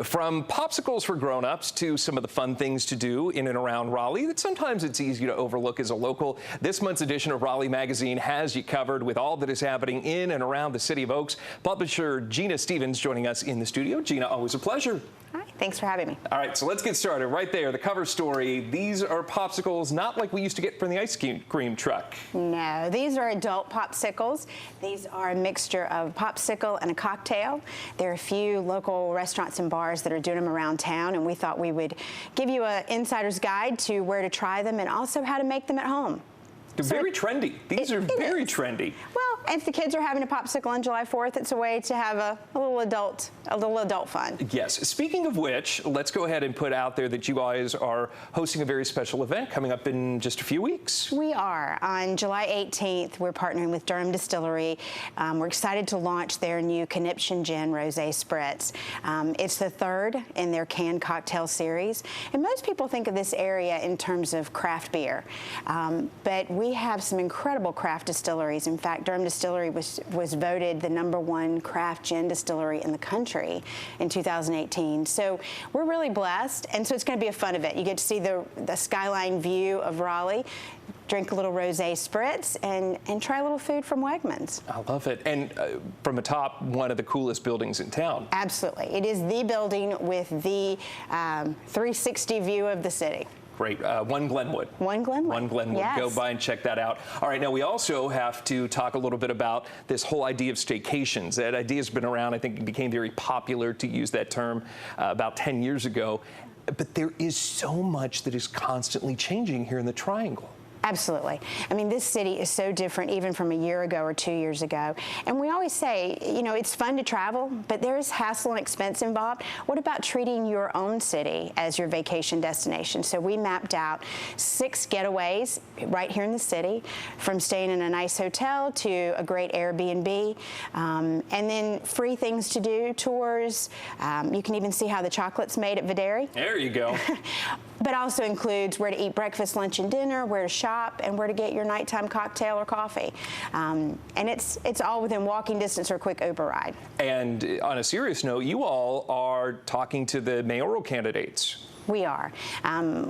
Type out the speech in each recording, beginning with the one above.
From popsicles for grown-ups to some of the fun things to do in and around Raleigh that sometimes it's easy to overlook as a local, this month's edition of Raleigh Magazine has you covered with all that is happening in and around the city of Oaks. Publisher Gina Stevens joining us in the studio. Gina, always a pleasure. Hi, thanks for having me. All right, so let's get started. Right there, the cover story. These are popsicles not like we used to get from the ice cream truck. No, these are adult popsicles. These are a mixture of popsicle and a cocktail. There are a few local restaurants and bars that are doing them around town, and we thought we would give you an insider's guide to where to try them and also how to make them at home. They're very trendy. These are very trendy. Well, if the kids are having a popsicle on July 4th, it's a way to have a little adult fun. Yes. Speaking of which, let's go ahead and put out there that you guys are hosting a very special event coming up in just a few weeks. We are. On July 18th, we're partnering with Durham Distillery. We're excited to launch their new Conniption Gin Rosé Spritz. It's the third in their canned cocktail series. And most people think of this area in terms of craft beer. But we have some incredible craft distilleries. In fact, Durham Distillery was voted the #1 craft gin distillery in the country in 2018. So we're really blessed, and so it's going to be a fun event. You get to see the skyline view of Raleigh, drink a little rosé spritz, and try a little food from Wegmans. I love it. And from atop one of the coolest buildings in town. Absolutely. It is the building with the 360 view of the city. Great. One Glenwood. One Glenwood. One Glenwood. Yes. Go by and check that out. All right. Now, we also have to talk a little bit about this whole idea of staycations. That idea has been around. I think it became very popular to use that term about 10 years ago. But there is so much that is constantly changing here in the Triangle. Absolutely. I mean, this city is so different even from a year ago or 2 years ago. And we always say, you know, it's fun to travel, but there is hassle and expense involved. What about treating your own city as your vacation destination? So we mapped out 6 getaways right here in the city, from staying in a nice hotel to a great Airbnb, and then free things to do, tours. You can even see how the chocolate's made at Videri. There you go. But also includes where to eat breakfast, lunch, and dinner, where to shop, and where to get your nighttime cocktail or coffee. And it's all within walking distance or a quick Uber ride. And on a serious note, you all are talking to the mayoral candidates. We are.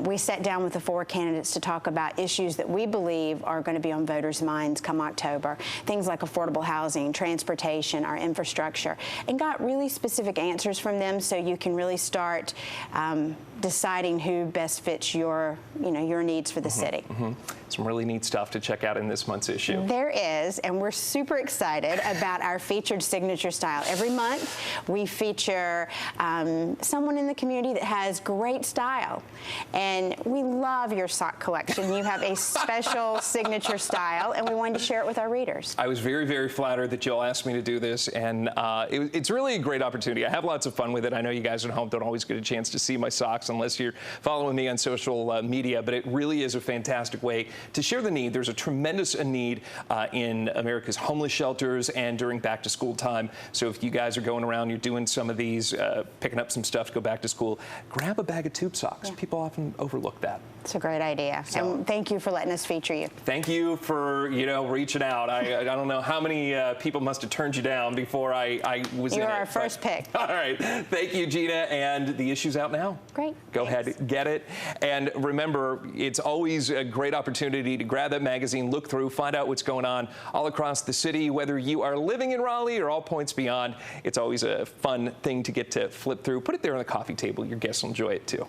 We sat down with the 4 candidates to talk about issues that we believe are going to be on voters' minds come October. Things like affordable housing, transportation, our infrastructure, and got really specific answers from them so you can really start deciding who best fits your needs for the city. Some really neat stuff to check out in this month's issue. There is, and we're super excited about our featured signature style. Every month, we feature someone in the community that has great style, and we love your sock collection. You have a special signature style, and we wanted to share it with our readers. I was very, very flattered that you all asked me to do this, and it's really a great opportunity. I have lots of fun with it. I know you guys at home don't always get a chance to see my socks unless you're following me on social media, but it really is a fantastic way to share the need. There's a tremendous need in America's homeless shelters and during back-to-school time. So if you guys are going around, you're doing some of these, picking up some stuff to go back to school, grab a bag of tube socks. Yeah. People often overlook that. It's a great idea. So, and thank you for letting us feature you. Thank you for, reaching out. I don't know how many people must have turned you down before I was in it. You're our first pick. All right. Thank you, Gina. And the issue's out now. Great. Go ahead, get it. And remember, it's always a great opportunity to grab that magazine, look through, find out what's going on all across the city, whether you are living in Raleigh or all points beyond. It's always a fun thing to get to flip through. Put it there on the coffee table. Your guests will enjoy it too.